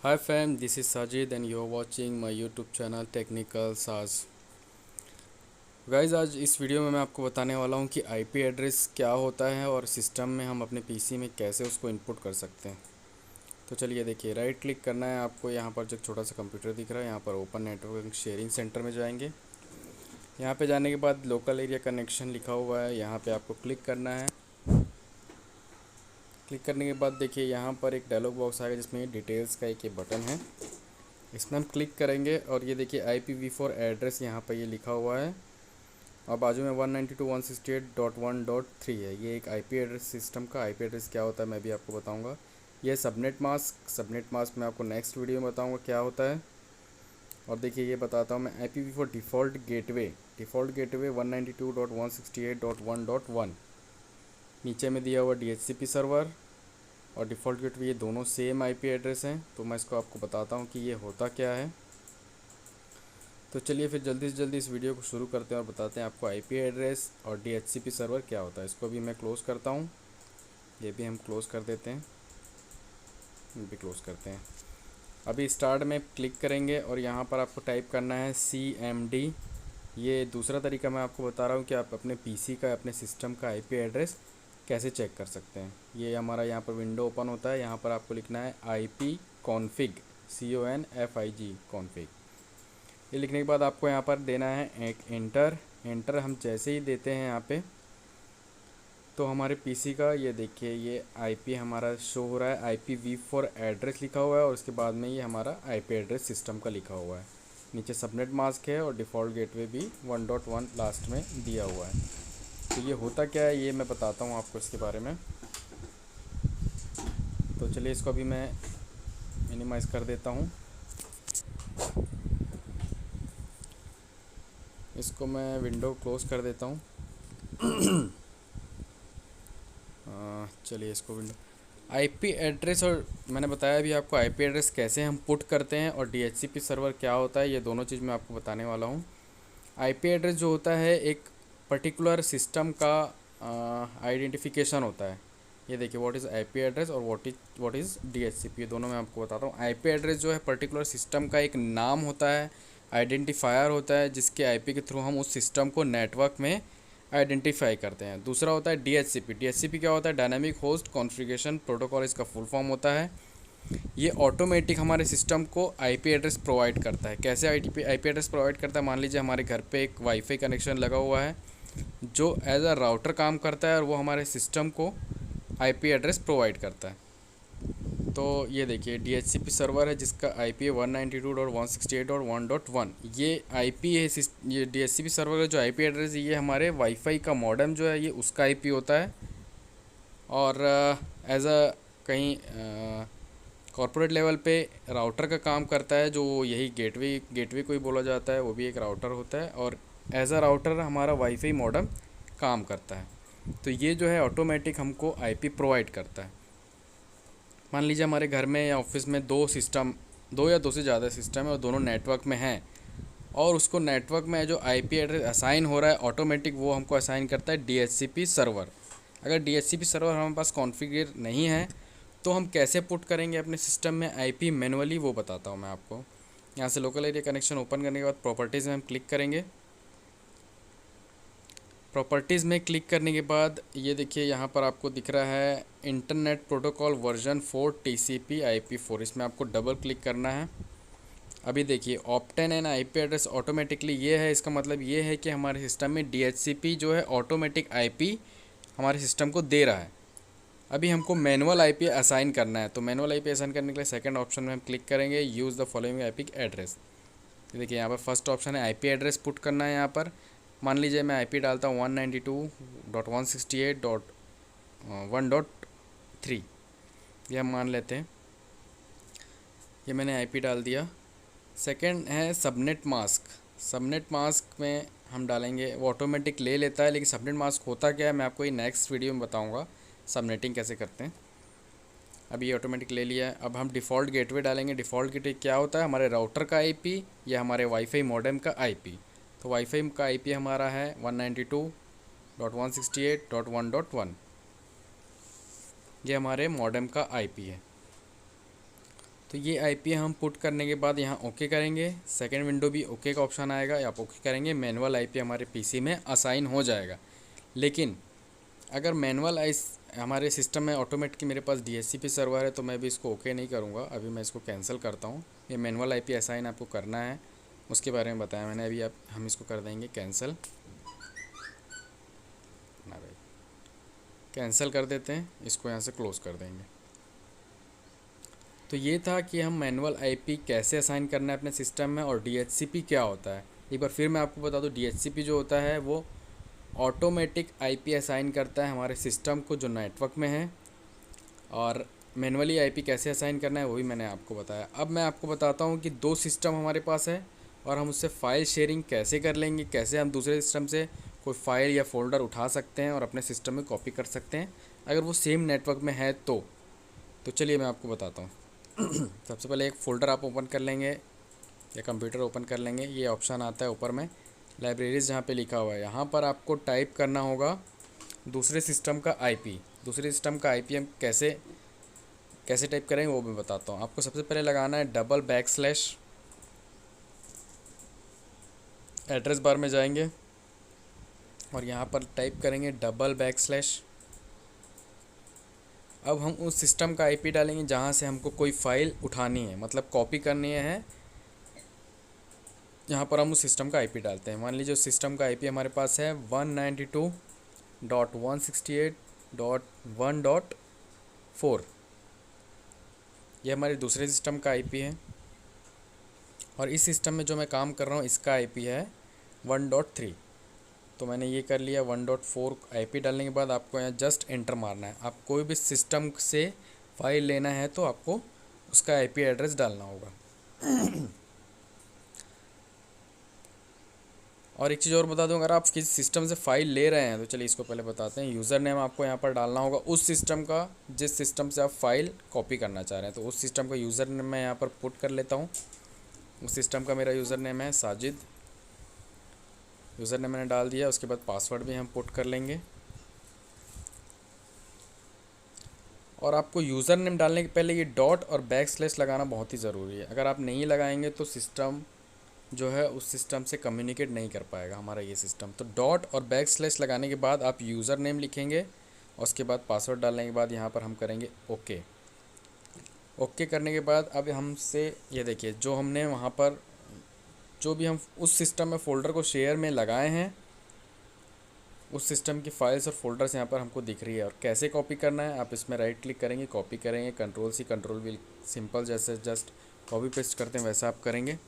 Hi fam, this is Sajid and you're watching my YouTube channel Technical Saz। Guys आज इस video में मैं आपको बताने वाला हूँ कि आईपी एड्रेस क्या होता है और सिस्टम में हम अपने पीसी में कैसे उसको इनपुट कर सकते हैं। तो चलिए देखिए, राइट क्लिक करना है आपको। यहाँ पर जो छोटा सा कंप्यूटर दिख रहा है, यहाँ पर ओपन नेटवर्क शेयरिंग सेंटर में जाएंगे। यहाँ पे जाने के बाद लोकल एरिया कनेक्शन लिखा हुआ है, यहाँ पर आपको क्लिक करना है। क्लिक करने के बाद देखिए यहाँ पर एक डायलॉग बॉक्स आएगा जिसमें डिटेल्स का एक ये बटन है, इसमें हम क्लिक करेंगे और ये देखिए IPv4 एड्रेस यहाँ पर ये लिखा हुआ है और बाजू में 192.168.1.3 है। ये एक आईपी एड्रेस सिस्टम का आईपी एड्रेस क्या होता है मैं भी आपको बताऊंगा। ये सबनेट मास्क मैं आपको नेक्स्ट वीडियो में बताऊंगा क्या होता है। और देखिए ये बताता हूँ मैं IPv4 डिफ़ॉल्ट गेटवे 192.168.1.1। नीचे में दिया हुआ DHCP सर्वर और डिफ़ॉल्ट गेटवे, ये दोनों सेम आईपी एड्रेस हैं। तो मैं इसको आपको बताता हूँ कि ये होता क्या है। तो चलिए फिर जल्दी से जल्दी इस वीडियो को शुरू करते हैं और बताते हैं आपको आईपी एड्रेस और DHCP सर्वर क्या होता है। इसको भी मैं क्लोज़ करता हूँ, ये भी हम क्लोज़ कर देते हैं, ये भी क्लोज़ करते हैं। अभी स्टार्ट में क्लिक करेंगे और यहाँ पर आपको टाइप करना है CMD। ये दूसरा तरीका मैं आपको बता रहा हूँ कि आप अपने पीसी का, अपने सिस्टम का आईपी एड्रेस कैसे चेक कर सकते हैं। ये हमारा यहाँ पर विंडो ओपन होता है, यहाँ पर आपको लिखना है IP config CONFIG config। ये लिखने के बाद आपको यहाँ पर देना है एक एंटर हम जैसे ही देते हैं यहाँ पे तो हमारे पीसी का ये देखिए ये आईपी हमारा शो हो रहा है। IPv4 एड्रेस लिखा हुआ है और उसके बाद में ये हमारा आईपी एड्रेस सिस्टम का लिखा हुआ है। नीचे सबनेट मास्क है और डिफ़ॉल्ट गेटवे भी 1.1 लास्ट में दिया हुआ है। तो ये होता क्या है ये मैं बताता हूँ आपको इसके बारे में। तो चलिए इसको अभी मैं मिनिमाइज़ कर देता हूँ, इसको मैं विंडो क्लोज़ कर देता हूँ। चलिए इसको विंडो आईपी एड्रेस, और मैंने बताया भी आपको आईपी एड्रेस कैसे हम पुट करते हैं और DHCP सर्वर क्या होता है, ये दोनों चीज़ मैं आपको बताने वाला हूँ। आईपी एड्रेस जो होता है एक पर्टिकुलर सिस्टम का आइडेंटिफिकेशन होता है। ये देखिए व्हाट इज़ आईपी एड्रेस और व्हाट इज़ DHCP, ये दोनों मैं आपको बताता हूँ। आईपी एड्रेस जो है पर्टिकुलर सिस्टम का एक नाम होता है, आइडेंटिफायर होता है, जिसके आईपी के थ्रू हम उस सिस्टम को नेटवर्क में आइडेंटिफाई करते हैं। दूसरा होता है DHCP क्या होता है, डायनामिक होस्ट कॉन्फ़िगरेशन प्रोटोकॉल, इसका फुल फॉर्म होता है। ये ऑटोमेटिक हमारे सिस्टम को आईपी एड्रेस प्रोवाइड करता है। कैसे आईपी एड्रेस प्रोवाइड करता है, मान लीजिए हमारे घर पे एक वाईफाई कनेक्शन लगा हुआ है जो एज अ राउटर काम करता है और वो हमारे सिस्टम को आईपी एड्रेस प्रोवाइड करता है। तो ये देखिए DHCP सर्वर है जिसका IP है 192.168.1.1। ये IP है, ये DHCP सर्वर का जो IP एड्रेस है ये हमारे वाईफाई का मॉडेम जो है ये उसका IP होता है। और एज अ कहीं कॉर्पोरेट लेवल पे राउटर का काम करता है, जो यही गेटवे को ही बोला जाता है, वो भी एक राउटर होता है। और एज अ राउटर हमारा वाईफाई मॉडेम काम करता है। तो ये जो है ऑटोमेटिक हमको IP प्रोवाइड करता है। मान लीजिए हमारे घर में या ऑफिस में दो या दो से ज़्यादा सिस्टम है और दोनों नेटवर्क में हैं, और उसको नेटवर्क में जो आईपी एड्रेस असाइन हो रहा है ऑटोमेटिक वो हमको असाइन करता है DHCP सर्वर। अगर DHCP सर्वर हमारे पास कॉन्फ़िगर नहीं है तो हम कैसे पुट करेंगे अपने सिस्टम में आईपी मैनुअली, वो बताता हूँ मैं आपको। यहाँ से लोकल एरिया कनेक्शन ओपन करने के बाद प्रॉपर्टीज़ में हम क्लिक करेंगे। प्रॉपर्टीज़ में क्लिक करने के बाद ये देखिए यहाँ पर आपको दिख रहा है internet protocol version 4 TCP IP4, इसमें आपको डबल क्लिक करना है। अभी देखिए obtain an IP address automatically ये है, इसका मतलब ये है कि हमारे सिस्टम में DHCP जो है ऑटोमेटिक आईपी हमारे सिस्टम को दे रहा है। अभी हमको मैनुअल आईपी असाइन करना है, तो मैनुअल आईपी असाइन करने के लिए सेकंड ऑप्शन में हम क्लिक करेंगे, use the following IP address. देखिए यहाँ पर फर्स्ट ऑप्शन है आईपी एड्रेस पुट करना है। यहाँ पर मान लीजिए मैं आईपी डालता हूँ 192.168.1.3, ये हम मान लेते हैं। ये मैंने आईपी डाल दिया। सेकंड है सबनेट मास्क में हम डालेंगे, वो ऑटोमेटिक ले लेता है, लेकिन सबनेट मास्क होता क्या है मैं आपको ये नेक्स्ट वीडियो में बताऊंगा सबनेटिंग कैसे करते हैं। अभी ये ऑटोमेटिक ले लिया है। अब हम डिफ़ॉल्ट गेटवे डालेंगे। डिफ़ॉल्ट गेटवे क्या होता है, हमारे राउटर का आईपी या हमारे वाईफाई मॉडेम का आईपी। तो वाईफाई का आईपी हमारा है 192.168.1.1, ये हमारे मॉडेम का आईपी है। तो ये आईपी हम पुट करने के बाद यहाँ ओके करेंगे, सेकंड विंडो भी ओके का ऑप्शन आएगा, आप ओके करेंगे, मैनुअल आईपी हमारे पीसी में असाइन हो जाएगा। लेकिन अगर मैनुअल हमारे सिस्टम में ऑटोमेटिक मेरे पास डीएचसीपी सर्वर है तो मैं भी इसको ओके नहीं करूँगा, अभी मैं इसको कैंसिल करता हूँ। ये मैनुअल आईपी असाइन आपको करना है, उसके बारे में बताया मैंने अभी। हम इसको कर देंगे कैंसिल ना भाई, कैंसिल कर देते हैं, इसको यहाँ से क्लोज़ कर देंगे। तो ये था कि हम मैनुअल आईपी कैसे असाइन करना है अपने सिस्टम में, और डीएचसीपी क्या होता है। एक बार फिर मैं आपको बता दूँ, डीएचसीपी जो होता है वो ऑटोमेटिक आईपी असाइन करता है हमारे सिस्टम को जो नेटवर्क में है, और मैनुअली आईपी कैसे असाइन करना है वो भी मैंने आपको बताया। अब मैं आपको बताता हूँ कि दो सिस्टम हमारे पास है और हम उससे फ़ाइल शेयरिंग कैसे कर लेंगे, कैसे हम दूसरे सिस्टम से कोई फ़ाइल या फ़ोल्डर उठा सकते हैं और अपने सिस्टम में कॉपी कर सकते हैं अगर वो सेम नेटवर्क में है तो चलिए मैं आपको बताता हूँ। सबसे पहले एक फ़ोल्डर आप ओपन कर लेंगे या कंप्यूटर ओपन कर लेंगे। ये ऑप्शन आता है ऊपर में लाइब्रेरीज़, जहाँ पे लिखा हुआ है, यहाँ पर आपको टाइप करना होगा दूसरे सिस्टम का आईपी। दूसरे सिस्टम का आईपी हम कैसे टाइप करेंगे वो मैं बताता हूँ आपको। सबसे पहले लगाना है // एड्रेस बार में जाएंगे और यहाँ पर टाइप करेंगे // अब हम उस सिस्टम का आईपी डालेंगे जहाँ से हमको कोई फ़ाइल उठानी है, मतलब कॉपी करनी है। यहाँ पर हम उस सिस्टम का आईपी डालते हैं। मान लीजिए उस सिस्टम का आईपी हमारे पास है 192.168.1.4। ये हमारे दूसरे सिस्टम का आईपी है, और इस सिस्टम में जो मैं काम कर रहा हूँ इसका आईपी है 1.3। तो मैंने ये कर लिया। 1.4 आईपी डालने के बाद आपको यहाँ जस्ट एंटर मारना है। आप कोई भी सिस्टम से फाइल लेना है तो आपको उसका आईपी एड्रेस डालना होगा। और एक चीज़ और बता दूं, अगर आप किसी सिस्टम से फ़ाइल ले रहे हैं तो चलिए इसको पहले बताते हैं। यूज़र नेम आपको यहाँ पर डालना होगा उस सिस्टम का जिस सिस्टम से आप फाइल कॉपी करना चाह रहे हैं। तो उस सिस्टम का यूज़र नेम मैं यहाँ पर पुट कर लेता हूँ। उस सिस्टम का मेरा यूज़र नेम है साजिद। यूज़र नेम मैंने डाल दिया। उसके बाद पासवर्ड भी हम पुट कर लेंगे। और आपको यूज़र नेम डालने के पहले ये डॉट और / लगाना बहुत ही ज़रूरी है। अगर आप नहीं लगाएंगे तो सिस्टम जो है उस सिस्टम से कम्युनिकेट नहीं कर पाएगा हमारा ये सिस्टम। तो डॉट और / लगाने के बाद आप यूज़र नेम लिखेंगे और उसके बाद पासवर्ड डालने के बाद यहाँ पर हम करेंगे ओके। ओके करने के बाद अब हमसे ये देखिए, जो हमने वहाँ पर जो भी हम उस सिस्टम में फ़ोल्डर को शेयर में लगाए हैं उस सिस्टम की फाइल्स और फोल्डर्स यहाँ पर हमको दिख रही है। और कैसे कॉपी करना है, आप इसमें राइट क्लिक करेंगे, कॉपी करेंगे, Ctrl+C Ctrl+V, सिंपल जैसे जस्ट कॉपी पेस्ट करते हैं वैसा आप करेंगे।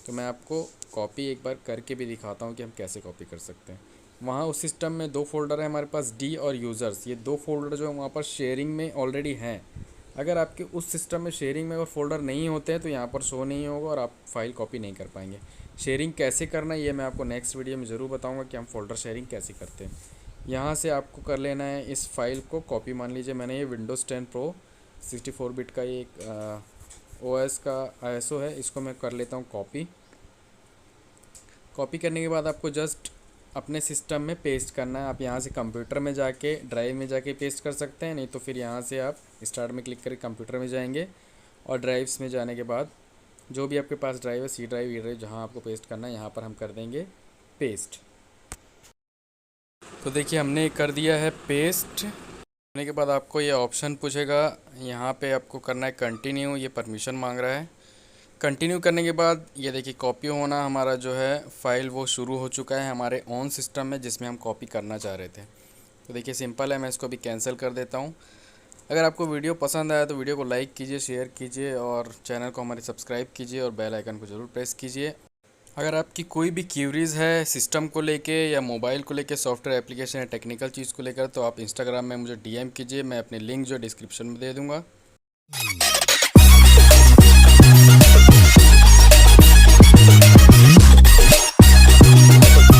तो मैं आपको कॉपी एक बार करके भी दिखाता हूँ कि हम कैसे कॉपी कर सकते हैं। वहाँ उस सिस्टम में 2 फोल्डर है हमारे पास, डी और यूज़र्स। ये 2 फोल्डर जो है वहाँ पर शेयरिंग में ऑलरेडी हैं। अगर आपके उस सिस्टम में शेयरिंग में अगर फोल्डर नहीं होते हैं तो यहाँ पर शो नहीं होगा और आप फाइल कॉपी नहीं कर पाएंगे। शेयरिंग कैसे करना है ये मैं आपको नेक्स्ट वीडियो में ज़रूर बताऊंगा कि हम फोल्डर शेयरिंग कैसे करते हैं। यहाँ से आपको कर लेना है इस फाइल को कॉपी। मान लीजिए मैंने ये विंडोज़ 10 प्रो 64 बिट का ये एक OS का ISO है, इसको मैं कर लेता हूँ कॉपी। कॉपी करने के बाद आपको जस्ट अपने सिस्टम में पेस्ट करना है। आप यहाँ से कंप्यूटर में जाके ड्राइव में जाके पेस्ट कर सकते हैं, नहीं तो फिर यहाँ से आप स्टार्ट में क्लिक करके कंप्यूटर में जाएंगे और ड्राइव्स में जाने के बाद जो भी आपके पास ड्राइव है, C ड्राइव, E ड्राइव, जहाँ आपको पेस्ट करना है यहाँ पर हम कर देंगे पेस्ट। तो देखिए हमने कर दिया है पेस्ट। करने के बाद आपको ये ऑप्शन पूछेगा, यहाँ पे आपको करना है कंटिन्यू, ये परमिशन मांग रहा है। कंटिन्यू करने के बाद ये देखिए कॉपी होना हमारा जो है फ़ाइल वो शुरू हो चुका है हमारे ऑन सिस्टम में जिसमें हम कॉपी करना चाह रहे थे। तो देखिए सिंपल है, मैं इसको अभी कैंसिल कर देता हूँ। अगर आपको वीडियो पसंद आया तो वीडियो को लाइक कीजिए, शेयर कीजिए और चैनल को हमारे सब्सक्राइब कीजिए और बेल आइकन को ज़रूर प्रेस कीजिए। अगर आपकी कोई भी क्यूरीज़ है सिस्टम को लेके या मोबाइल को लेके, सॉफ्टवेयर एप्लीकेशन या टेक्निकल चीज़ को लेकर, तो आप इंस्टाग्राम में मुझे DM कीजिए, मैं अपनी लिंक जो डिस्क्रिप्शन में दे दूँगा।